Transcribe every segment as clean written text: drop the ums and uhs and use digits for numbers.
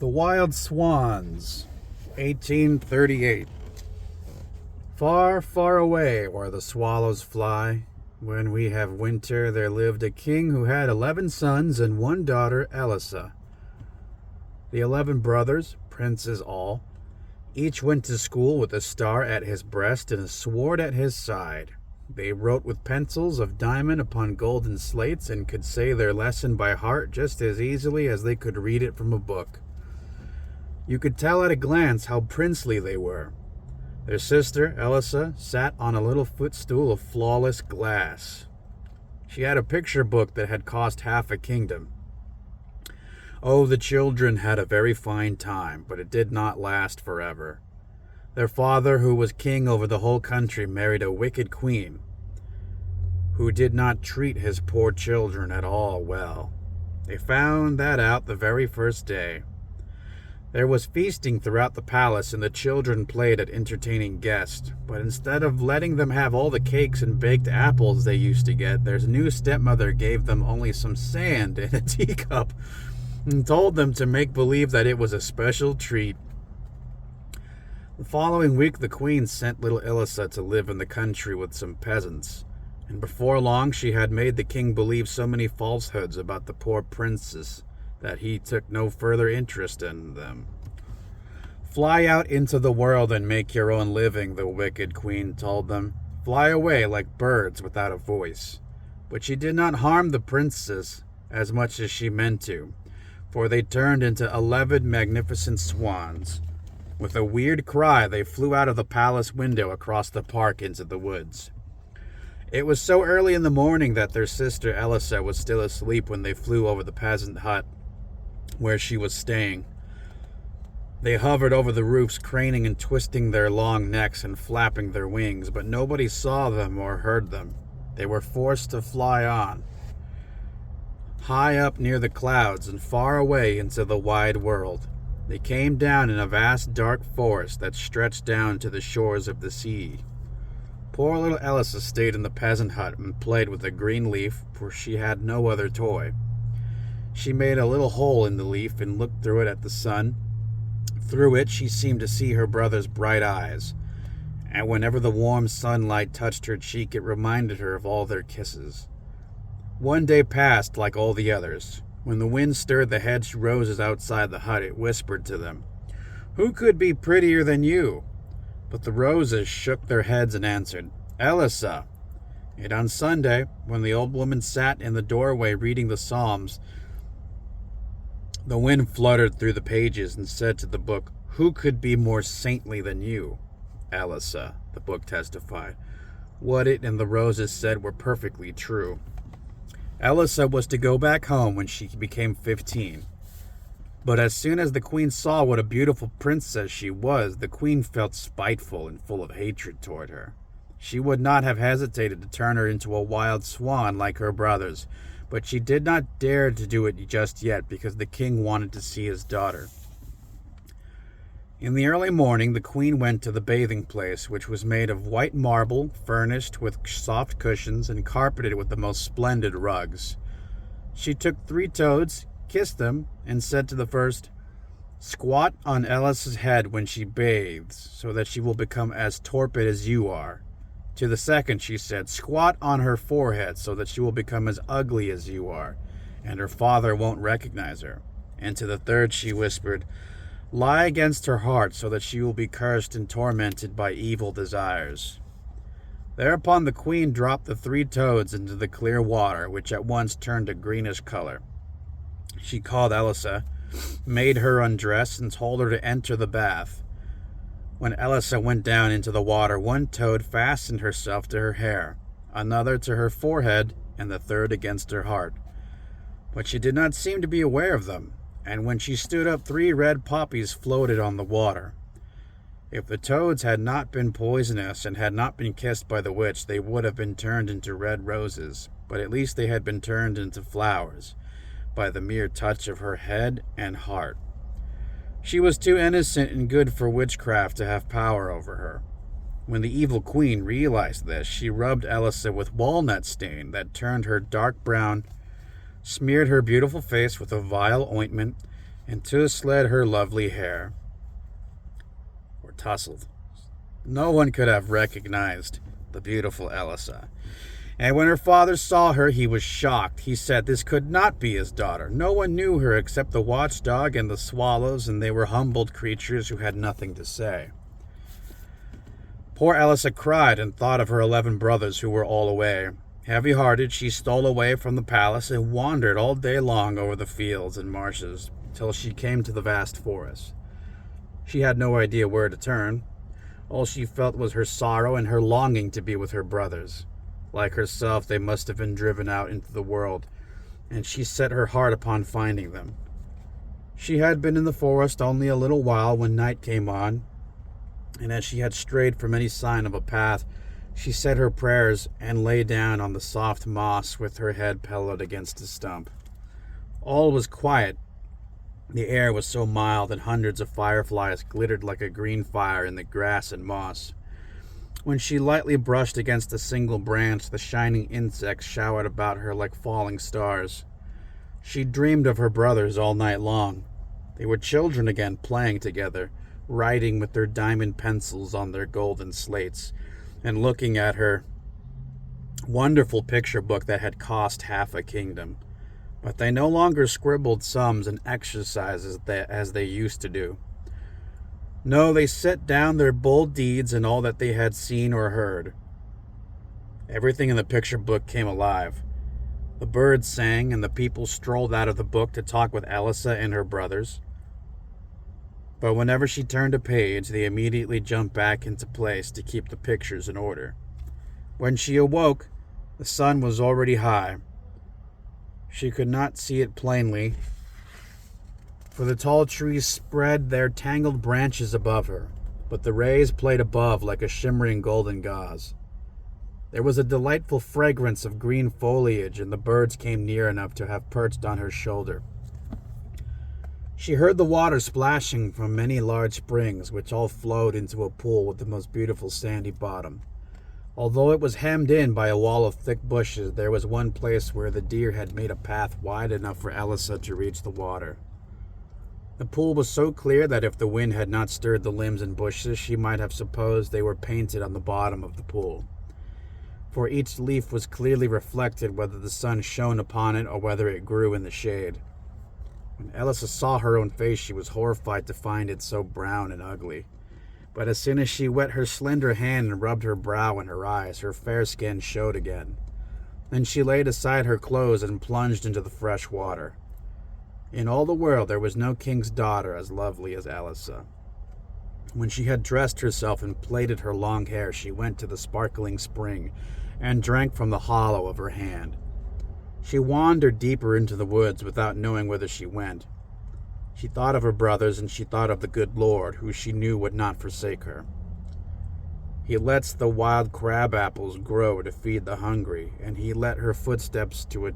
The Wild Swans, 1838. Far, far away where the swallows fly, when we have winter, there lived a king who had 11 sons and one daughter, Elisa. The 11 brothers, princes all, each went to school with a star at his breast and a sword at his side. They wrote with pencils of diamond upon golden slates and could say their lesson by heart just as easily as they could read it from a book. You could tell at a glance how princely they were. Their sister, Elisa, sat on a little footstool of flawless glass. She had a picture book that had cost half a kingdom. Oh, the children had a very fine time, but it did not last forever. Their father, who was king over the whole country, married a wicked queen, who did not treat his poor children at all well. They found that out the very first day. There was feasting throughout the palace, and the children played at entertaining guests. But instead of letting them have all the cakes and baked apples they used to get, their new stepmother gave them only some sand in a teacup and told them to make believe that it was a special treat. The following week, the queen sent little Elisa to live in the country with some peasants, and before long she had made the king believe so many falsehoods about the poor princess that he took no further interest in them. Fly out into the world and make your own living, the wicked queen told them. Fly away like birds without a voice. But she did not harm the princess as much as she meant to, for they turned into 11 magnificent swans. With a weird cry, they flew out of the palace window across the park into the woods. It was so early in the morning that their sister Elisa was still asleep when they flew over the peasant hut where she was staying. They hovered over the roofs, craning and twisting their long necks and flapping their wings, but nobody saw them or heard them. They were forced to fly on, high up near the clouds and far away into the wide world. They came down in a vast dark forest that stretched down to the shores of the sea. Poor little Elisa stayed in the peasant hut and played with a green leaf, for she had no other toy. She made a little hole in the leaf and looked through it at the sun. Through it she seemed to see her brother's bright eyes, and whenever the warm sunlight touched her cheek, it reminded her of all their kisses. One day passed like all the others. When the wind stirred the hedge roses outside the hut, it whispered to them, "Who could be prettier than you?" But the roses shook their heads and answered, "Elisa." And on Sunday, when the old woman sat in the doorway reading the Psalms, the wind fluttered through the pages and said to the book, "Who could be more saintly than you?" "Elisa," the book testified. What it and the roses said were perfectly true. Elisa was to go back home when she became 15. But as soon as the queen saw what a beautiful princess she was, the queen felt spiteful and full of hatred toward her. She would not have hesitated to turn her into a wild swan like her brothers, but she did not dare to do it just yet because the king wanted to see his daughter. In the early morning, the queen went to the bathing place, which was made of white marble, furnished with soft cushions, and carpeted with the most splendid rugs. She took 3 toads, kissed them, and said to the first, "Squat on Elisa's head when she bathes, so that she will become as torpid as you are." To the second she said, "Squat on her forehead, so that she will become as ugly as you are, and her father won't recognize her." And to the third she whispered, "Lie against her heart, so that she will be cursed and tormented by evil desires." Thereupon the queen dropped the 3 toads into the clear water, which at once turned a greenish color. She called Elisa, made her undress, and told her to enter the bath. When Elisa went down into the water, 1 toad fastened herself to her hair, another to her forehead, and the third against her heart. But she did not seem to be aware of them, and when she stood up, 3 red poppies floated on the water. If the toads had not been poisonous and had not been kissed by the witch, they would have been turned into red roses, but at least they had been turned into flowers by the mere touch of her head and heart. She was too innocent and good for witchcraft to have power over her. When the evil queen realized this, she rubbed Elisa with walnut stain that turned her dark brown, smeared her beautiful face with a vile ointment, and tousled her lovely hair, or tousled. No one could have recognized the beautiful Elisa. And when her father saw her, he was shocked. He said this could not be his daughter. No one knew her except the watchdog and the swallows, and they were humbled creatures who had nothing to say. Poor Elisa cried and thought of her 11 brothers who were all away. Heavy-hearted, she stole away from the palace and wandered all day long over the fields and marshes till she came to the vast forest. She had no idea where to turn. All she felt was her sorrow and her longing to be with her brothers. Like herself, they must have been driven out into the world, and she set her heart upon finding them. She had been in the forest only a little while when night came on, and as she had strayed from any sign of a path, she said her prayers and lay down on the soft moss with her head pillowed against a stump. All was quiet. The air was so mild that hundreds of fireflies glittered like a green fire in the grass and moss. When she lightly brushed against a single branch, the shining insects showered about her like falling stars. She dreamed of her brothers all night long. They were children again, playing together, writing with their diamond pencils on their golden slates, and looking at her wonderful picture book that had cost half a kingdom. But they no longer scribbled sums and exercises as they used to do. No, they set down their bold deeds and all that they had seen or heard. Everything in the picture book came alive. The birds sang, and the people strolled out of the book to talk with Elisa and her brothers. But whenever she turned a page, they immediately jumped back into place to keep the pictures in order. When she awoke, the sun was already high. She could not see it plainly, for the tall trees spread their tangled branches above her, but the rays played above like a shimmering golden gauze. There was a delightful fragrance of green foliage, and the birds came near enough to have perched on her shoulder. She heard the water splashing from many large springs, which all flowed into a pool with the most beautiful sandy bottom. Although it was hemmed in by a wall of thick bushes, there was one place where the deer had made a path wide enough for Elisa to reach the water. The pool was so clear that if the wind had not stirred the limbs and bushes, she might have supposed they were painted on the bottom of the pool. For each leaf was clearly reflected whether the sun shone upon it or whether it grew in the shade. When Elisa saw her own face, she was horrified to find it so brown and ugly. But as soon as she wet her slender hand and rubbed her brow and her eyes, her fair skin showed again. Then she laid aside her clothes and plunged into the fresh water. In all the world there was no king's daughter as lovely as Elisa. When she had dressed herself and plaited her long hair, she went to the sparkling spring and drank from the hollow of her hand. She wandered deeper into the woods without knowing whither she went. She thought of her brothers, and she thought of the good Lord, who she knew would not forsake her. He lets the wild crab apples grow to feed the hungry, and he led her footsteps to a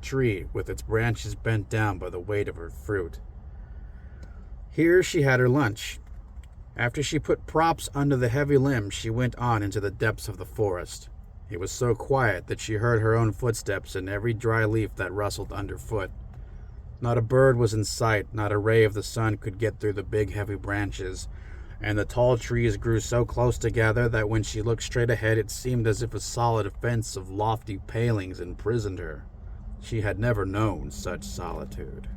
tree with its branches bent down by the weight of her fruit. Here she had her lunch. After she put props under the heavy limbs, she went on into the depths of the forest. It was so quiet that she heard her own footsteps in every dry leaf that rustled underfoot. Not a bird was in sight, not a ray of the sun could get through the big heavy branches, and the tall trees grew so close together that when she looked straight ahead it seemed as if a solid fence of lofty palings imprisoned her. She had never known such solitude.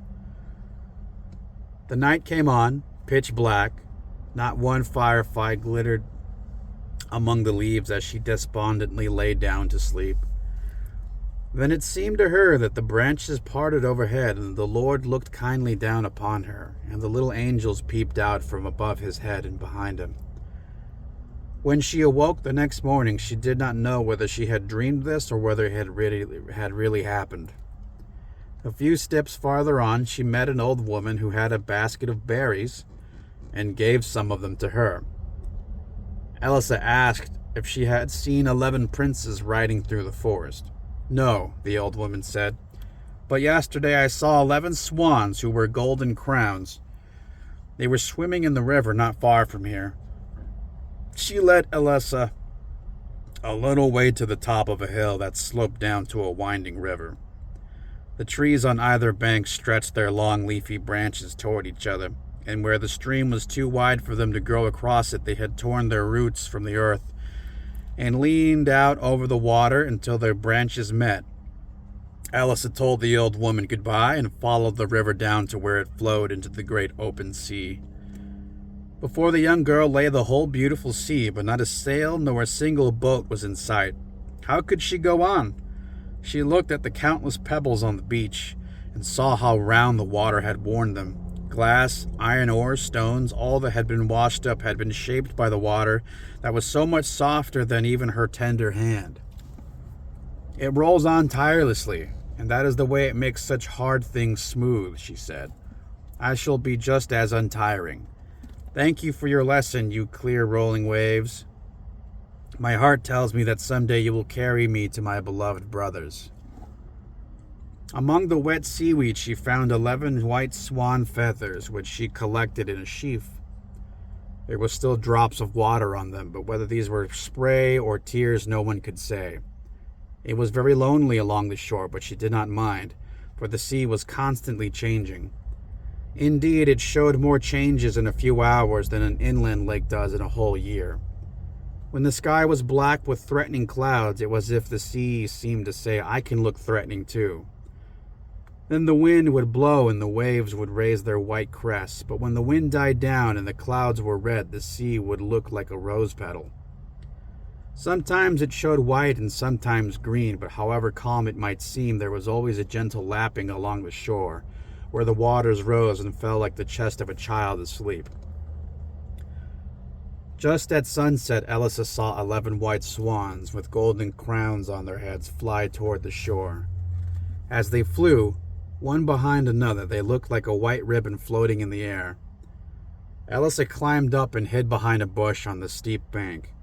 The night came on, pitch black. Not one firefly glittered among the leaves as she despondently lay down to sleep. Then it seemed to her that the branches parted overhead, and the Lord looked kindly down upon her, and the little angels peeped out from above his head and behind him. When she awoke the next morning, she did not know whether she had dreamed this or whether it had really happened. A few steps farther on, she met an old woman who had a basket of berries and gave some of them to her. Elisa asked if she had seen 11 princes riding through the forest. No, the old woman said, but yesterday I saw 11 swans who wore golden crowns. They were swimming in the river not far from here. She led Elisa a little way to the top of a hill that sloped down to a winding river. The trees on either bank stretched their long leafy branches toward each other, and where the stream was too wide for them to grow across it, they had torn their roots from the earth and leaned out over the water until their branches met. Alice had told the old woman goodbye and followed the river down to where it flowed into the great open sea. Before the young girl lay the whole beautiful sea, but not a sail nor a single boat was in sight. How could she go on? She looked at the countless pebbles on the beach and saw how round the water had worn them. Glass, iron ore, stones, all that had been washed up had been shaped by the water that was so much softer than even her tender hand. It rolls on tirelessly, and that is the way it makes such hard things smooth, she said. I shall be just as untiring. Thank you for your lesson, you clear rolling waves. My heart tells me that someday you will carry me to my beloved brothers. Among the wet seaweed she found 11 white swan feathers, which she collected in a sheaf. There were still drops of water on them, but whether these were spray or tears no one could say. It was very lonely along the shore, but she did not mind, for the sea was constantly changing. Indeed, it showed more changes in a few hours than an inland lake does in a whole year. When the sky was black with threatening clouds, it was as if the sea seemed to say, I can look threatening too. Then the wind would blow and the waves would raise their white crests, but when the wind died down and the clouds were red, the sea would look like a rose petal. Sometimes it showed white and sometimes green, but however calm it might seem, there was always a gentle lapping along the shore, where the waters rose and fell like the chest of a child asleep. Just at sunset, Elisa saw 11 white swans with golden crowns on their heads fly toward the shore. As they flew, one behind another, they looked like a white ribbon floating in the air. Elisa climbed up and hid behind a bush on the steep bank.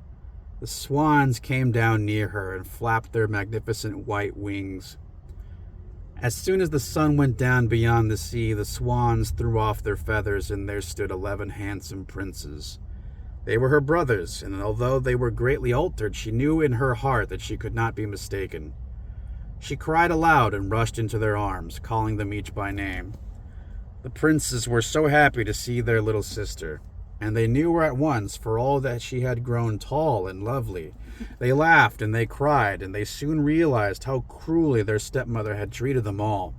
The swans came down near her and flapped their magnificent white wings. As soon as the sun went down beyond the sea, the swans threw off their feathers, and there stood 11 handsome princes. They were her brothers, and although they were greatly altered, she knew in her heart that she could not be mistaken. She cried aloud and rushed into their arms, calling them each by name. The princes were so happy to see their little sister, and they knew her at once for all that she had grown tall and lovely. They laughed and they cried, and they soon realized how cruelly their stepmother had treated them all.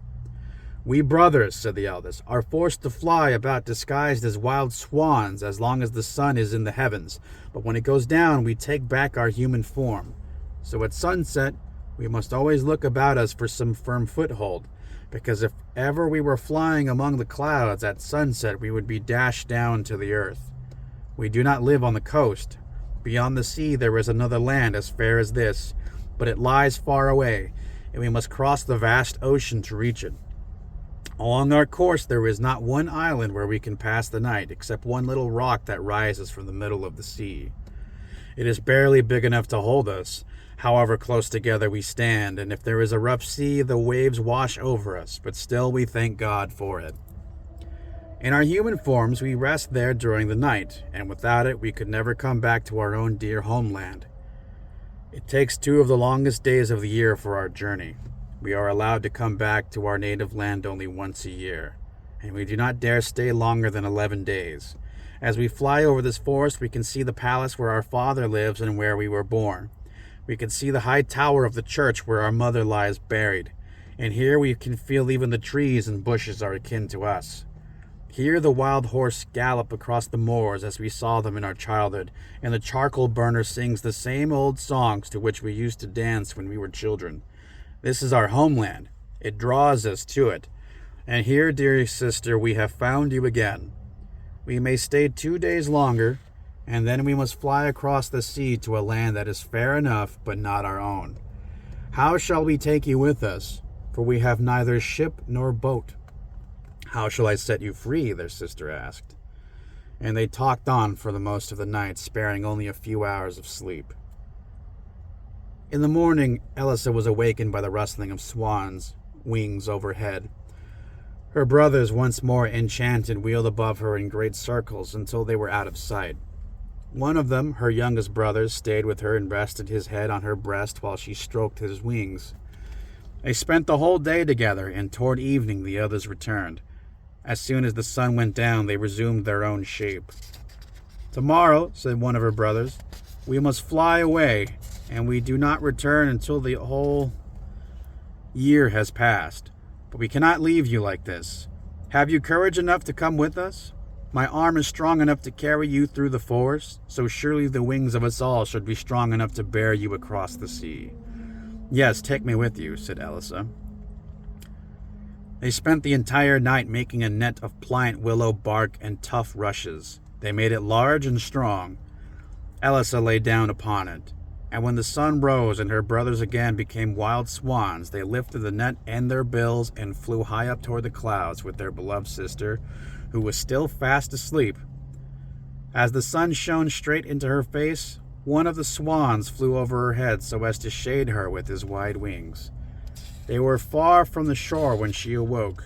We brothers, said the eldest, are forced to fly about disguised as wild swans as long as the sun is in the heavens, but when it goes down we take back our human form. So at sunset we must always look about us for some firm foothold, because if ever we were flying among the clouds at sunset we would be dashed down to the earth. We do not live on the coast. Beyond the sea there is another land as fair as this, but it lies far away, and we must cross the vast ocean to reach it. Along our course there is not one island where we can pass the night, except one little rock that rises from the middle of the sea. It is barely big enough to hold us, however close together we stand, and if there is a rough sea, the waves wash over us, but still we thank God for it. In our human forms, we rest there during the night, and without it, we could never come back to our own dear homeland. It takes 2 of the longest days of the year for our journey. We are allowed to come back to our native land only once a year, and we do not dare stay longer than 11 days. As we fly over this forest, we can see the palace where our father lives and where we were born. We can see the high tower of the church where our mother lies buried, and here we can feel even the trees and bushes are akin to us. Here the wild horse gallop across the moors as we saw them in our childhood, and the charcoal burner sings the same old songs to which we used to dance when we were children. This is our homeland. It draws us to it. And here, dear sister, we have found you again. We may stay 2 days longer, and then we must fly across the sea to a land that is fair enough, but not our own. How shall we take you with us? For we have neither ship nor boat. How shall I set you free? Their sister asked. And they talked on for the most of the night, sparing only a few hours of sleep. In the morning, Elisa was awakened by the rustling of swans' wings overhead. Her brothers, once more enchanted, wheeled above her in great circles until they were out of sight. One of them, her youngest brother, stayed with her and rested his head on her breast while she stroked his wings. They spent the whole day together, and toward evening the others returned. As soon as the sun went down, they resumed their own shape. "Tomorrow," said one of her brothers, "we must fly away, and we do not return until the whole year has passed. But we cannot leave you like this. Have you courage enough to come with us? My arm is strong enough to carry you through the forest, so surely the wings of us all should be strong enough to bear you across the sea." "Yes, take me with you," said Elissa. They spent the entire night making a net of pliant willow bark and tough rushes. They made it large and strong. Elissa lay down upon it, and when the sun rose and her brothers again became wild swans, they lifted the net and their bills and flew high up toward the clouds with their beloved sister, who was still fast asleep. As the sun shone straight into her face, one of the swans flew over her head so as to shade her with his wide wings. They were far from the shore when she awoke.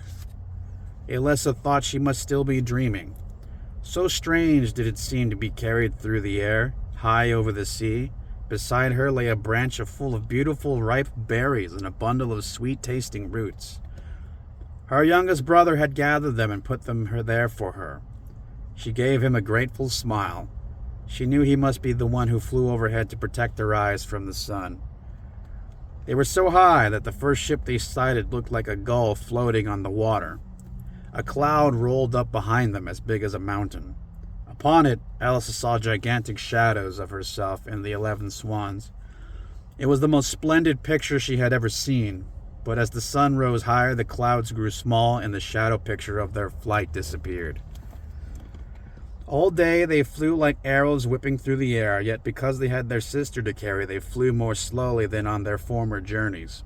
Elissa thought she must still be dreaming. So strange did it seem to be carried through the air, high over the sea. Beside her lay a branch full of beautiful ripe berries and a bundle of sweet-tasting roots. Her youngest brother had gathered them and put them there for her. She gave him a grateful smile. She knew he must be the one who flew overhead to protect her eyes from the sun. They were so high that the first ship they sighted looked like a gull floating on the water. A cloud rolled up behind them as big as a mountain. Upon it, Elissa saw gigantic shadows of herself and the 11 swans. It was the most splendid picture she had ever seen, but as the sun rose higher, the clouds grew small and the shadow picture of their flight disappeared. All day they flew like arrows whipping through the air, yet because they had their sister to carry, they flew more slowly than on their former journeys.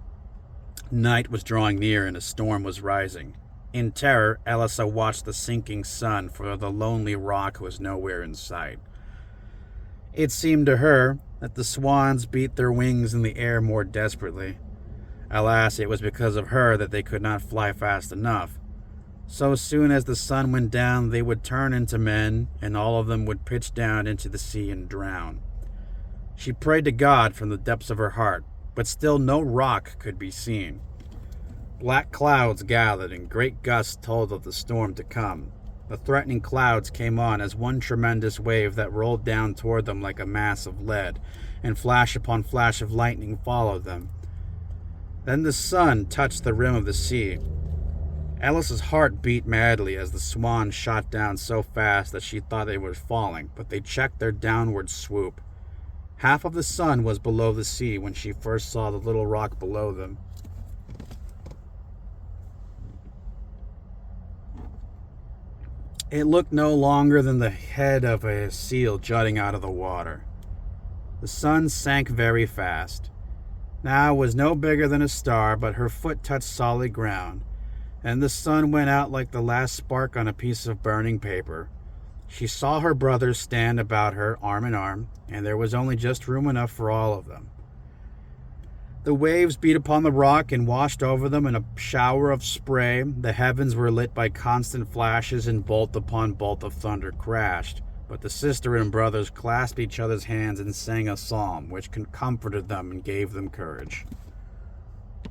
Night was drawing near and a storm was rising. In terror, Elissa watched the sinking sun, for the lonely rock was nowhere in sight. It seemed to her that the swans beat their wings in the air more desperately. Alas, it was because of her that they could not fly fast enough. So soon as the sun went down, they would turn into men, and all of them would pitch down into the sea and drown. She prayed to God from the depths of her heart, but still no rock could be seen. Black clouds gathered, and great gusts told of the storm to come. The threatening clouds came on as one tremendous wave that rolled down toward them like a mass of lead, and flash upon flash of lightning followed them. Then the sun touched the rim of the sea. Elissa's heart beat madly as the swans shot down so fast that she thought they were falling, but they checked their downward swoop. Half of the sun was below the sea when she first saw the little rock below them. It looked no longer than the head of a seal jutting out of the water. The sun sank very fast. Now it was no bigger than a star, but her foot touched solid ground, and the sun went out like the last spark on a piece of burning paper. She saw her brothers stand about her, arm in arm, and there was only just room enough for all of them. The waves beat upon the rock and washed over them in a shower of spray. The heavens were lit by constant flashes, and bolt upon bolt of thunder crashed. But the sister and brothers clasped each other's hands and sang a psalm, which comforted them and gave them courage.